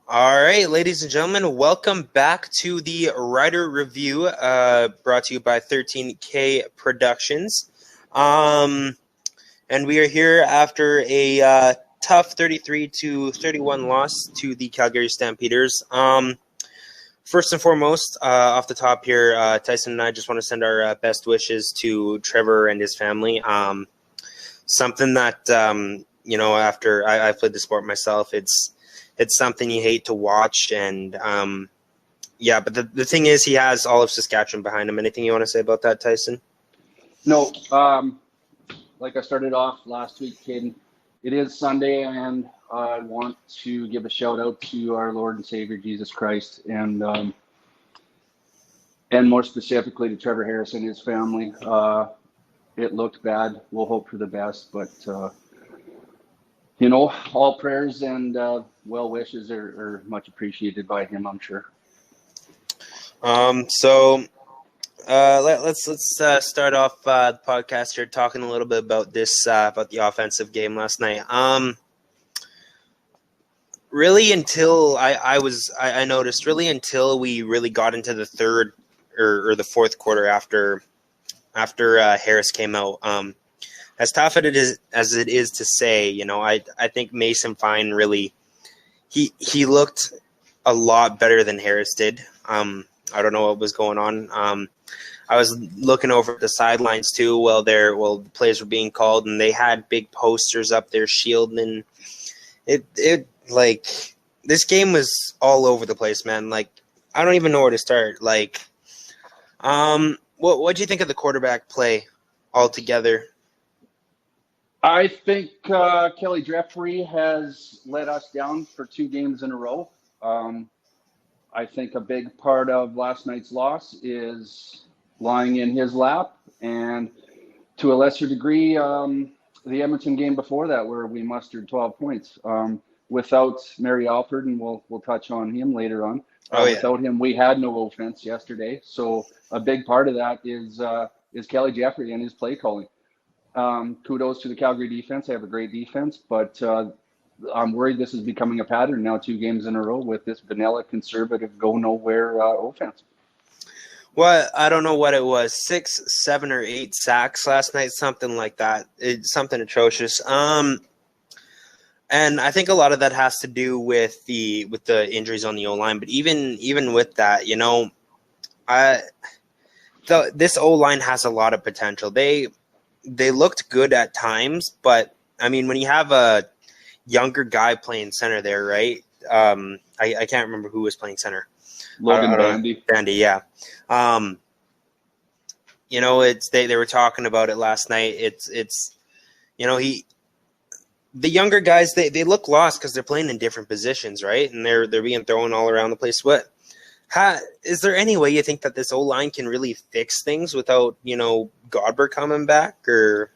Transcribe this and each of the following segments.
All right, ladies and gentlemen, welcome back to the Writer Review, brought to you by 13K Productions. And we are here after a tough 33-31 loss to the Calgary Stampeders. First and foremost, off the top here, Tyson and I just want to send our best wishes to Trevor and his family. Something that, after I played the sport myself, it's something you hate to watch. And, but the thing is, he has all of Saskatchewan behind him. Anything you want to say about that, Tyson? No, like I started off last week, Caden, it is Sunday, and I want to give a shout out to our Lord and Savior Jesus Christ, and more specifically to Trevor Harris and his family. It looked bad. We'll hope for the best, but all prayers and well wishes are much appreciated by him, I'm sure. Let's start off the podcast here talking a little bit about about the offensive game last night. Really, until I noticed, really until we really got into the third or the fourth quarter after Harris came out. As tough as it is to say, I think Mason Fine really he looked a lot better than Harris did. I don't know what was going on. I was looking over at the sidelines too while the plays were being called, and they had big posters up there shielding. It like this game was all over the place, man. Like I don't even know where to start. Like, what do you think of the quarterback play altogether? I think Kelly Jeffrey has let us down for 2 games in a row. I think a big part of last night's loss is lying in his lap, and to a lesser degree, the Edmonton game before that, where we mustered 12 points. Without Mary Alford, and we'll touch on him later on. Without him, we had no offense yesterday. So a big part of that is Kelly Jeffrey and his play calling. Kudos to the Calgary defense. They have a great defense, but I'm worried this is becoming a pattern now, 2 games in a row with this vanilla conservative go nowhere offense. Well, I don't know what it was, 6, 7, or 8 sacks last night, something like that. It's something atrocious. And I think a lot of that has to do with the injuries on the O-line. But even with that, this O-line has a lot of potential. They looked good at times, but I mean, when you have a younger guy playing center there, right? I can't remember who was playing center. Logan Bandy. Bandy, yeah. They were talking about it last night. The younger guys, they look lost because they're playing in different positions, right? And they're being thrown all around the place. Is there any way you think that this O-line can really fix things without, Godber coming back? Or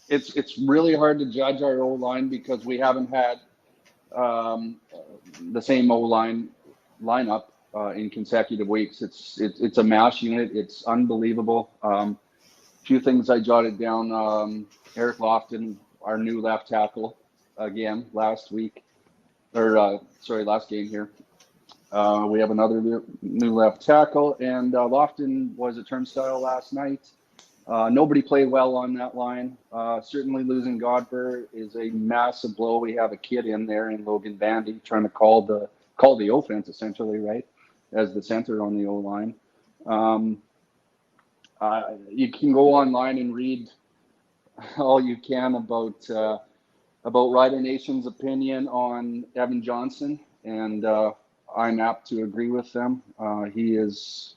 it's really hard to judge our O-line because we haven't had the same O-line lineup in consecutive weeks. It's a mash unit. It's unbelievable. Few things I jotted down. Eric Lofton, our new left tackle, again last game here. We have another new left tackle, and Lofton was a turnstile last night. Nobody played well on that line. Certainly losing Godber is a massive blow. We have a kid in there in Logan Bandy trying to call the offense essentially, right, as the center on the O-line. You can go online and read all you can about Rider Nation's opinion on Evan Johnson, and I'm apt to agree with them. He is,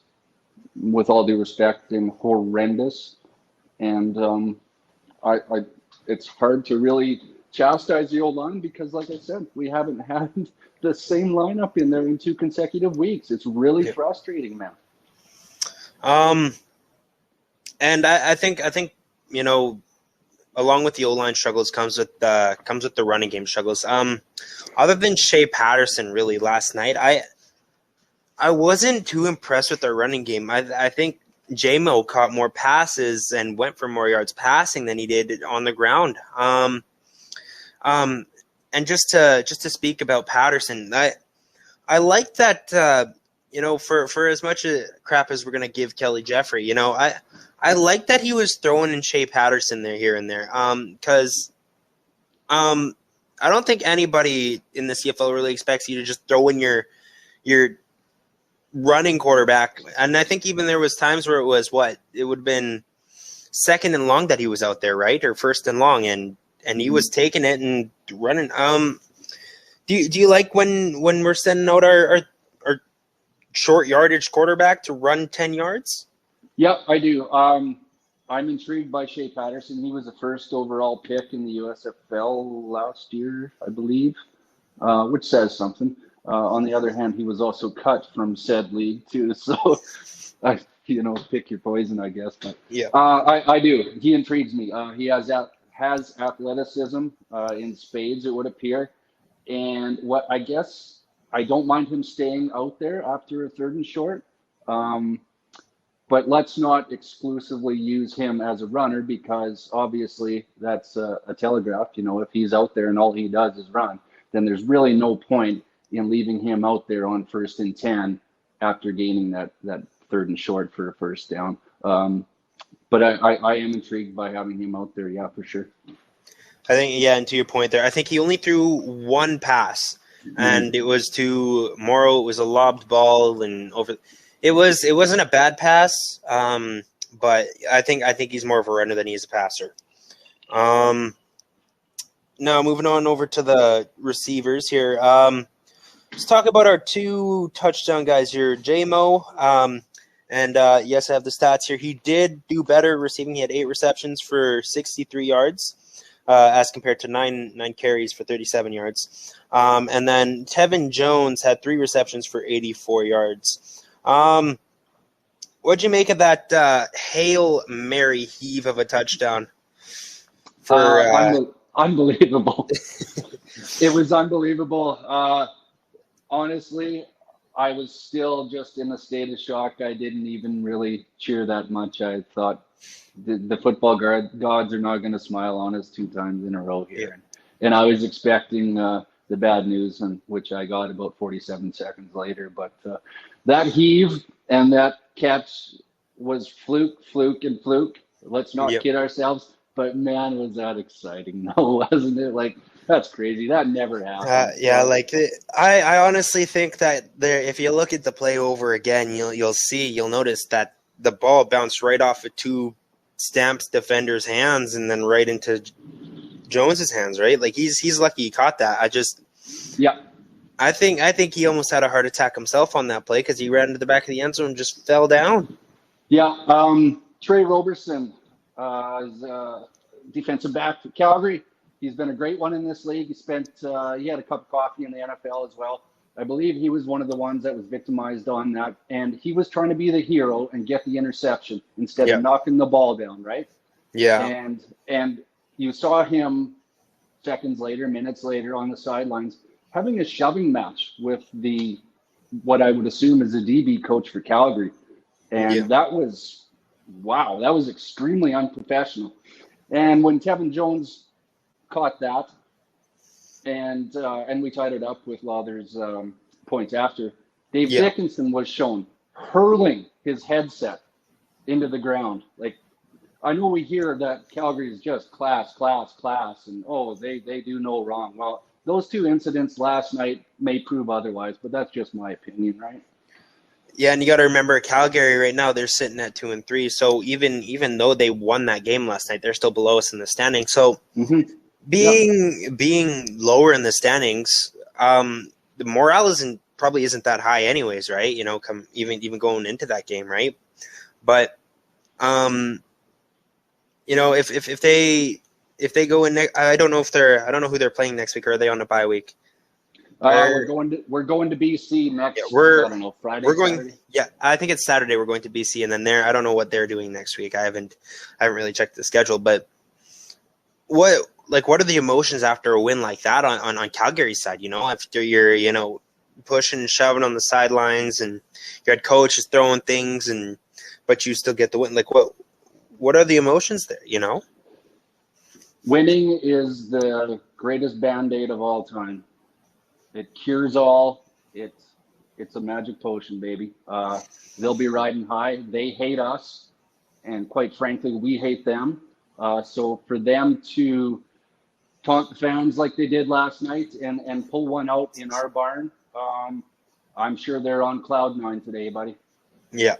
with all due respect, horrendous, and it's hard to really chastise the old line because, like I said, we haven't had the same lineup in there in 2 consecutive weeks. It's really frustrating, man. And I think along with the O-line struggles comes with the running game struggles. Other than Shea Patterson, really last night, I wasn't too impressed with their running game. I think J-Mo caught more passes and went for more yards passing than he did on the ground. just to speak about Patterson, I like that. For as much crap as we're gonna give Kelly Jeffrey, I like that he was throwing in Shea Patterson there here and there. Because I don't think anybody in the CFL really expects you to just throw in your running quarterback. And I think even there was times where it would have been second and long that he was out there, right? Or first and long, and he was taking it and running. Do you like when we're sending out our short yardage quarterback to run 10 yards? Yep, I do. I'm intrigued by Shea Patterson. He was the first overall pick in the USFL last year, I believe, which says something. On the other hand, he was also cut from said league too. So, pick your poison, I guess. But yeah, I do. He intrigues me. He has athleticism in spades, it would appear. And what I guess I don't mind him staying out there after a third and short. But let's not exclusively use him as a runner, because obviously that's a telegraph. If he's out there and all he does is run, then there's really no point in leaving him out there on 1st and 10 after gaining that third and short for a first down. But I am intrigued by having him out there. Yeah, for sure. I think, and to your point there, I think he only threw one pass, and it was to Morrow. It was a lobbed ball and over. It wasn't a bad pass, but I think he's more of a runner than he is a passer. Now moving on over to the receivers here. Let's talk about our 2 touchdown guys here, J-Mo. And yes, I have the stats here. He did do better receiving. He had 8 receptions for 63 yards, as compared to 9 carries for 37 yards. And then Tevin Jones had 3 receptions for 84 yards. What'd you make of that Hail Mary heave of a touchdown? Unbelievable. It was unbelievable. Honestly, I was still just in a state of shock. I didn't even really cheer that much. I thought the football gods are not going to smile on us 2 times in a row here. And I was expecting the bad news, which I got about 47 seconds later. But that heave and that catch was fluke. Let's not kid ourselves. But man, was that exciting, though, wasn't it? Like, that's crazy. That never happened. I honestly think that if you look at the play over again, you'll notice that the ball bounced right off of 2 Stamps defenders' hands and then right into Jones's hands, right? Like he's lucky he caught that. I think he almost had a heart attack himself on that play because he ran into the back of the end zone and just fell down. Trey Roberson is defensive back for Calgary. He's been a great one in this league. He had a cup of coffee in the NFL as well. I believe he was one of the ones that was victimized on that, and he was trying to be the hero and get the interception instead of knocking the ball down, right? Yeah. And you saw him minutes later on the sidelines having a shoving match with what I would assume is a DB coach for Calgary. And that was extremely unprofessional. And when Tevin Jones caught that, and we tied it up with Lawler's points after, Dave Dickinson was shown hurling his headset into the ground. Like, I know we hear that Calgary is just class, and they do no wrong. Well, those 2 incidents last night may prove otherwise, but that's just my opinion, right? Yeah, and you got to remember, Calgary right now, they're sitting at 2-3. So even though they won that game last night, they're still below us in the standings. So being lower in the standings, the morale probably isn't that high, anyways, right? Even going into that game, right? But if they go in, I don't know who they're playing next week. Or are they on a bye week? We're going to BC next. I don't know, Friday. We're going. Saturday? Yeah, I think it's Saturday. We're going to BC, and then I don't know what they're doing next week. I haven't really checked the schedule. But what are the emotions after a win like that on Calgary's side? After you're pushing and shoving on the sidelines, and your head coach is throwing things, but you still get the win. Like what are the emotions there? Winning is the greatest Band-Aid of all time. It cures all. It's a magic potion, baby. They'll be riding high. They hate us, and quite frankly, we hate them. So for them to taunt the fans like they did last night and pull one out in our barn, I'm sure they're on cloud nine today, buddy. Yeah.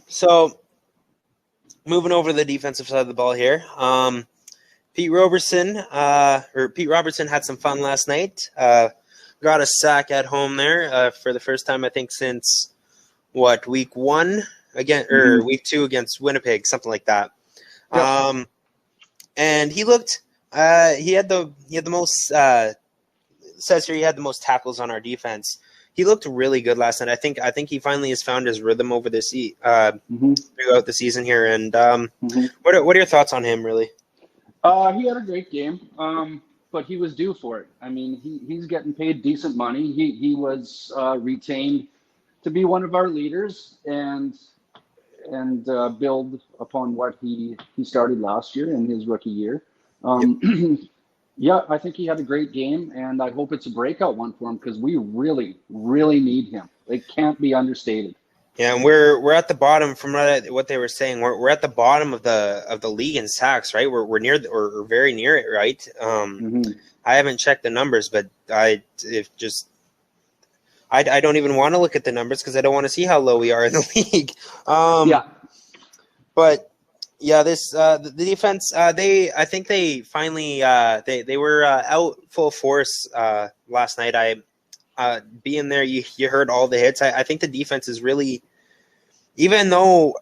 So moving over to the defensive side of the ball here. Pete Robertson had some fun last night. Got a sack at home there for the first time, I think, since week 1 again, or week 2 against Winnipeg, something like that. Yep. And he looked. He had the most. Says here he had the most tackles on our defense. He looked really good last night. I think he finally has found his rhythm over this throughout the season here. And what are your thoughts on him, really? He had a great game, but he was due for it. I mean, he's getting paid decent money. He was retained to be one of our leaders and build upon what he started last year in his rookie year. Yeah, I think he had a great game, and I hope it's a breakout one for him because we really, really need him. It can't be understated. Yeah, and we're at the bottom from what they were saying. We're at the bottom of the league in sacks, right? We're near or very near it, right? I haven't checked the numbers, but I don't even want to look at the numbers because I don't want to see how low we are in the league. But yeah, the defense. I think they finally they were out full force last night. Being there, you heard all the hits. I think the defense is really, even though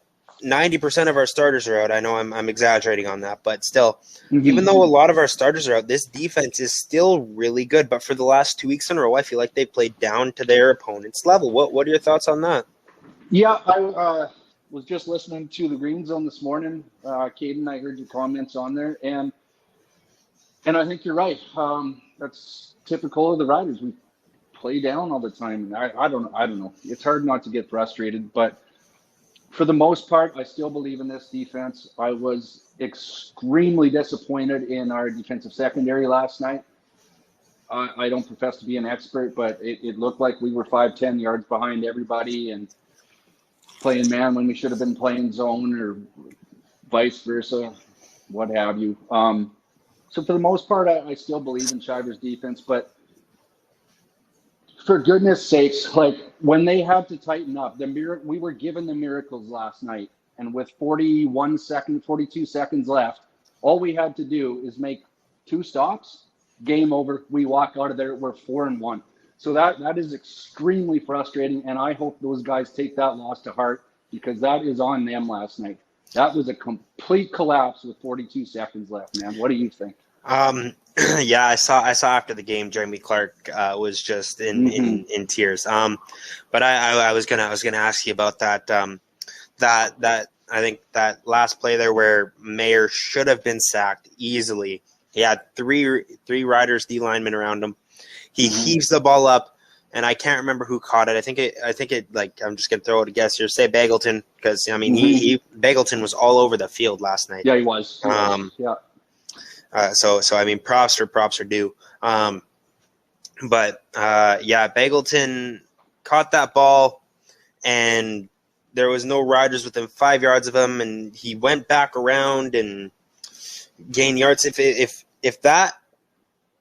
90% of our starters are out. I know I'm exaggerating on that, but still, even though a lot of our starters are out, this defense is still really good. But for the last 2 weeks in a row, I feel like they played down to their opponent's level. What are your thoughts on that? Yeah, I was just listening to the Green Zone this morning. Caden, I heard your comments on there, and I think you're right. That's typical of the Riders. We play down all the time. I don't know. It's hard not to get frustrated, but for the most part, I still believe in this defense. I was extremely disappointed in our defensive secondary last night. I don't profess to be an expert, but it looked like we were 5-10 yards behind everybody and playing man when we should have been playing zone or vice versa, what have you. So for the most part, I still believe in Shiver's defense, but for goodness sakes, like when they had to tighten up, we were given the miracles last night, and with 42 seconds left, all we had to do is make 2 stops, game over. We walk out of there, we're 4-1. So that is extremely frustrating, and I hope those guys take that loss to heart because that is on them last night. That was a complete collapse with 42 seconds left, man. What do you think? Yeah, I saw after the game, Jeremy Clark was just in tears. But I was gonna ask you about that. That I think that last play there where Mayer should have been sacked easily. He had three Riders, D linemen around him. He heaves the ball up, and I can't remember who caught it. I think it like I'm just gonna throw it a guess here. Say Bagleton, because I mean Bagleton was all over the field last night. Yeah, he was. Yeah. So I mean, props are due. Yeah, Bagleton caught that ball, and there was no Riders within 5 yards of him, and he went back around and gained yards. If that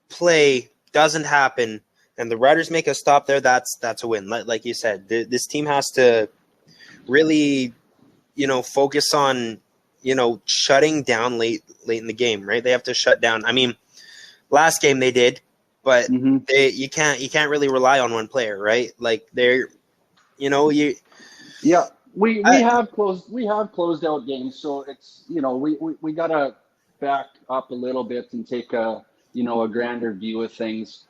play doesn't happen and the Riders make a stop there, that's a win. Like you said, this team has to really, focus on, shutting down late in the game, right? They have to shut down. I mean, last game they did, but you can't really rely on one player, right? Like they're, Yeah, we have closed out games, so it's we gotta back up a little bit and take a grander view of things,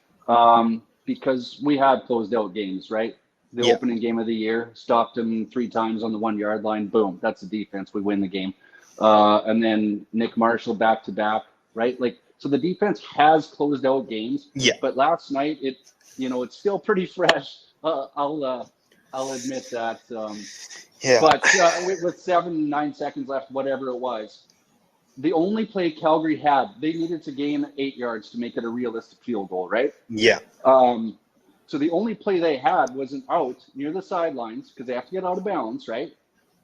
because we have closed out games, right? The opening game of the year, stopped them 3 times on the 1 yard line. Boom, that's the defense. We win the game. And then Nick Marshall back to back, right? Like, so the defense has closed out games. Yeah. But last night, it's still pretty Fresh. I'll admit that. But with 7-9 seconds left, whatever it was, the only play Calgary had, they needed to gain 8 yards to make it a realistic field goal, right? Yeah. So the only play they had was an out near the sidelines because they have to get out of bounds, right?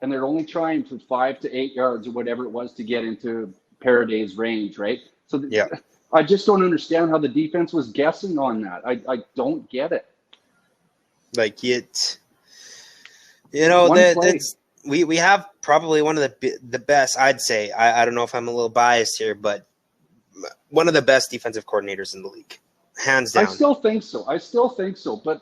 And they're only trying for 5 to 8 yards or whatever it was to get into Paraday's range, right? So Yeah. I just don't understand how the defense was guessing on that. I don't get it. Like it, you know, that's we have probably one of the best. I'd say I don't know if I'm a little biased here, but one of the best defensive coordinators in the league, hands down. I still think so. But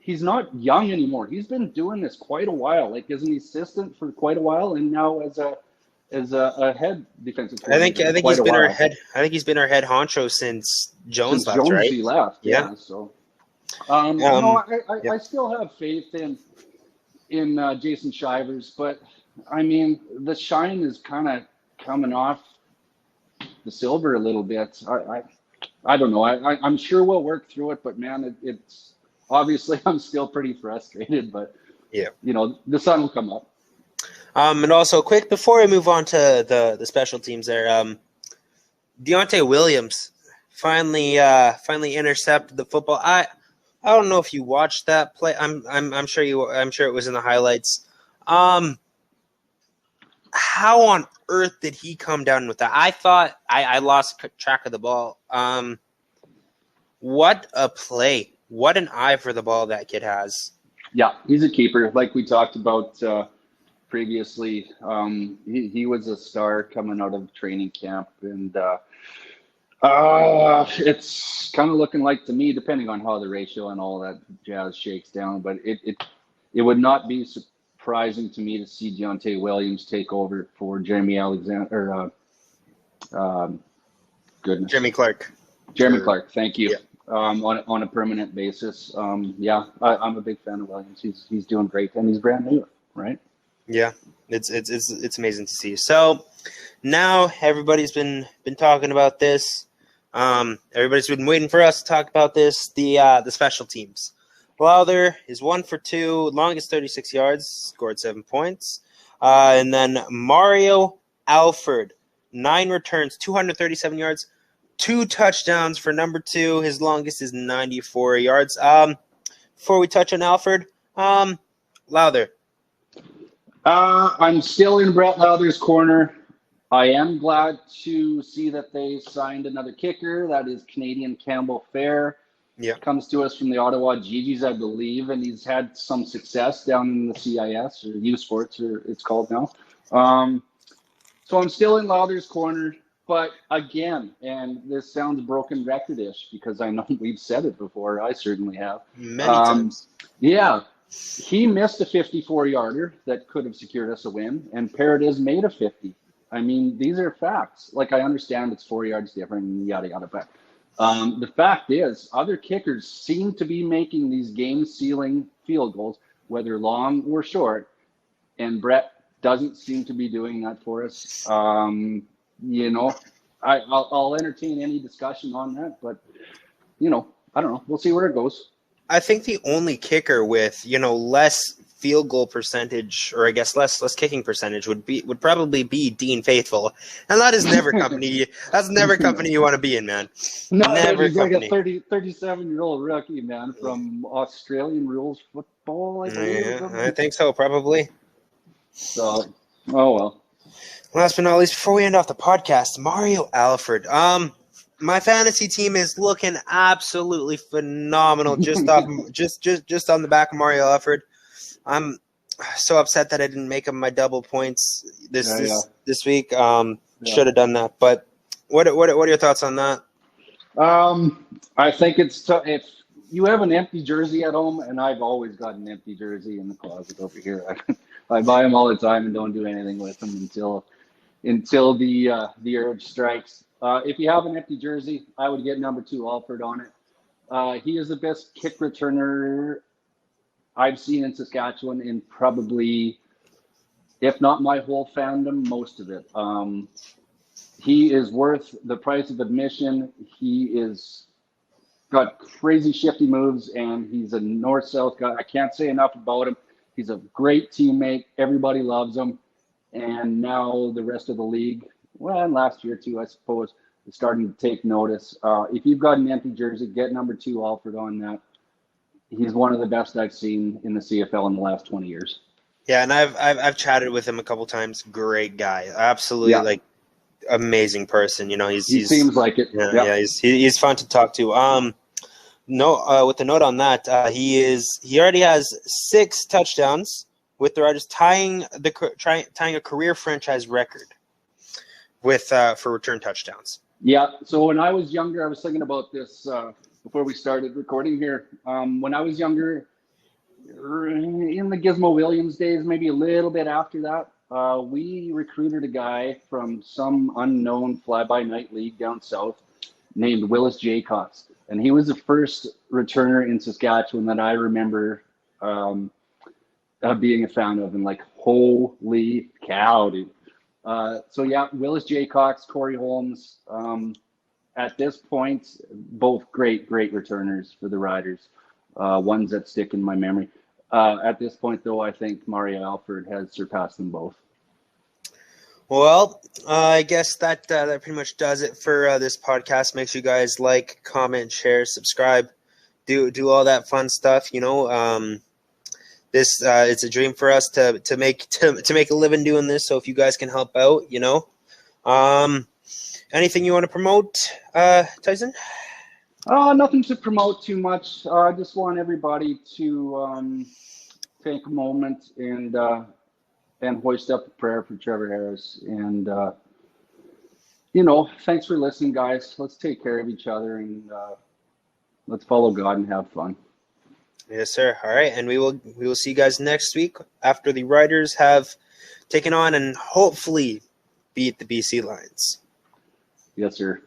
he's not young anymore. He's been doing this quite a while. Like as an assistant for quite a while, and now as a head defensive coordinator. I think he's been our head. I think he's been our head honcho since Jones left, right? Left. Yeah. So, I still have faith in Jason Shivers, but I mean the shine is kind of coming off the silver a little bit. I don't know. I'm sure we'll work through it, but man, it's obviously I'm still pretty frustrated. But yeah, you know the sun will come up. And also, quick before we move on to the special teams, there, Deontay Williams finally intercepted the football. I don't know if you watched that play. I'm sure it was in the highlights. How on earth did he come down with that? I thought I lost track of the ball. What a play! What an eye for the ball that kid has. Yeah, he's a keeper, like we talked about previously. He was a star coming out of training camp, and it's kind of looking like to me, depending on how the ratio and all that jazz shakes down, but it would not be surprising to me to see Deontay Williams take over for Jeremy Alexander. Jeremy Clark. Jeremy Clark, thank you. Yeah. On a permanent basis. I'm a big fan of Williams. He's doing great, and he's brand new, right? Yeah, it's amazing to see. So now everybody's been talking about this. Everybody's been waiting for us to talk about this. The special teams. Lowther is 1 for 2, longest 36 yards, scored 7 points, and then Mario Alford, 9 returns, 237 yards, 2 touchdowns for number 2. His longest is 94 yards. Before we touch on Alford, Lowther. I'm still in Brett Lowther's corner. I am glad to see that they signed another kicker. That is Canadian Campbell Fair. Yeah. Comes to us from the Ottawa Gee-Gees, I believe, and he's had some success down in the CIS, or U Sports, or it's called now. So I'm still in Lowther's corner. But again, and this sounds broken record-ish because I know we've said it before. I certainly have. Many times. Yeah. He missed a 54-yarder that could have secured us a win, and Paradis made a 50. I mean, these are facts. Like, I understand it's 4 yards different, yada, yada, but the fact is, other kickers seem to be making these game-sealing field goals, whether long or short, and Brett doesn't seem to be doing that for us. You know, I'll entertain any discussion on that, but, you know, I don't know. We'll see where it goes. I think the only kicker with, less field goal percentage, or I guess less kicking percentage would probably be Dean Faithful, and that is never company. That's never company you want to be in, man. No, never he's company. Like a 37-year-old rookie, man, from Australian rules football. I think so, probably. So, oh well. Last but not least, before we end off the podcast, Mario Alford. My fantasy team is looking absolutely phenomenal just off just on the back of Mario Alford. I'm so upset that I didn't make him my double points this week. Should have done that. But what are your thoughts on that? I think it's tough. If you have an empty jersey at home, and I've always got an empty jersey in the closet over here. I buy them all the time and don't do anything with them until the urge strikes. If you have an empty jersey, I would get number 2 Alford on it. He is the best kick returner I've seen in Saskatchewan in probably, if not my whole fandom, most of it. He is worth the price of admission. He is got crazy shifty moves, and he's a north-south guy. I can't say enough about him. He's a great teammate. Everybody loves him. and now the rest of the league, well, and last year too, I suppose, is starting to take notice. If you've got an empty jersey, get number 2 Alfred on that. He's one of the best I've seen in the CFL in the last 20 years. Yeah, and I've chatted with him a couple times. Great guy, absolutely, Yeah. like amazing person. You know, he seems like it. Yeah, he's fun to talk to. With the note on that, he already has 6 touchdowns with the Riders, tying a career franchise record with for return touchdowns. Yeah. So when I was younger, I was thinking about this before we started recording here. When I was younger, in the Gizmo Williams days, maybe a little bit after that, we recruited a guy from some unknown fly-by-night league down south named Willis Jaycox. And he was the first returner in Saskatchewan that I remember being a fan of, and like, holy cow, dude. So yeah, Willis Jaycox, Corey Holmes, at this point, both great returners for the Riders, ones that stick in my memory. At this point, though, I think Mario Alford has surpassed them both. Well, I guess that pretty much does it for this podcast. Make sure you guys like, comment, share, subscribe, do all that fun stuff. You know, this it's a dream for us to make a living doing this. So if you guys can help out, you know, anything you want to promote, Tyson? Nothing to promote too much. I just want everybody to take a moment and hoist up a prayer for Trevor Harris. And, you know, thanks for listening, guys. Let's take care of each other, and let's follow God and have fun. Yes, sir. All right. And we will see you guys next week after the Riders have taken on and hopefully beat the BC Lions. Yes, sir.